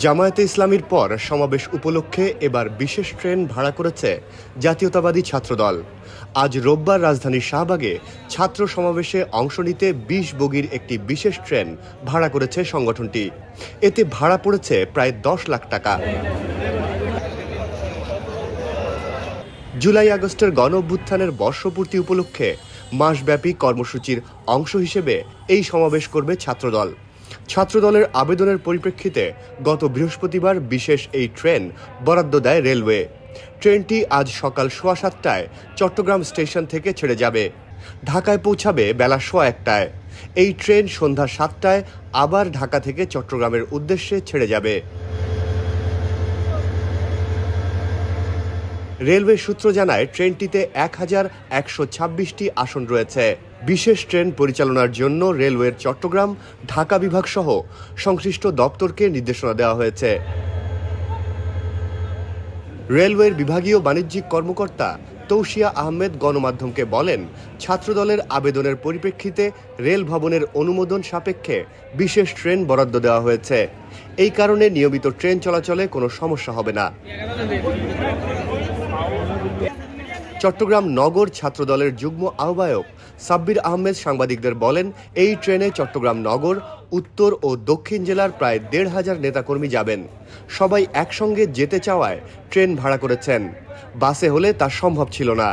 জামায়াতে ইসলামীর পর সমাবেশ উপলক্ষে এবার বিশেষ ট্রেন ভাড়া করেছে জাতীয়তাবাদী ছাত্রদল। আজ রোববার রাজধানীর শাহবাগে ছাত্র সমাবেশে অংশ নিতে ২০ বগির একটি বিশেষ ট্রেন ভাড়া করেছে সংগঠনটি। এতে ভাড়া পড়েছে প্রায় ১০ লাখ টাকা। জুলাই আগস্টের গণঅভ্যুত্থানের বর্ষপূর্তি উপলক্ষে মাসব্যাপী কর্মসূচির অংশ হিসেবে এই সমাবেশ করবে ছাত্রদল। ছাত্রদলের আবেদনের পরিপ্রেক্ষিতে গত বৃহস্পতিবার বিশেষ এই ট্রেন বরাদ্দ দেয় রেলওয়ে। ট্রেনটি আজ সকাল ৭:১৫টায় চট্টগ্রাম স্টেশন থেকে ছেড়ে যাবে। ঢাকায় পৌঁছাবে বেলা ১:১টায়। এই ট্রেন সন্ধ্যা ৭টায় আবার ঢাকা থেকে চট্টগ্রামের উদ্দেশ্যে ছেড়ে যাবে। রেলওয়ে সূত্র জানায়, ট্রেনটিতে ১,১২৬টি আসন রয়েছে। বিশেষ ট্রেন পরিচালনার জন্য রেলওয়ের চট্টগ্রাম, ঢাকা বিভাগ সহ সংশ্লিষ্ট দপ্তরকে নির্দেশনা দেওয়া হয়েছে। রেলওয়ের বিভাগীয় বাণিজ্যিক কর্মকর্তা তৌসিয়া আহমেদ গণমাধ্যমকে বলেন, ছাত্রদলের আবেদনের পরিপ্রেক্ষিতে রেল ভবনের অনুমোদন সাপেক্ষে বিশেষ ট্রেন বরাদ্দ দেওয়া হয়েছে। এই কারণে নিয়মিত ট্রেন চলাচলে কোনো সমস্যা হবে না। চট্টগ্রাম নগর ছাত্রদলের যুগ্ম আহ্বায়ক সাব্বির আহমেদ সাংবাদিকদের বলেন, এই ট্রেনে চট্টগ্রাম নগর, উত্তর ও দক্ষিণ জেলার প্রায় ১,৫০০ নেতাকর্মী যাবেন। সবাই একসঙ্গে যেতে চাওয়ায় ট্রেন ভাড়া করেছেন। বাসে হলে তা সম্ভব ছিল না।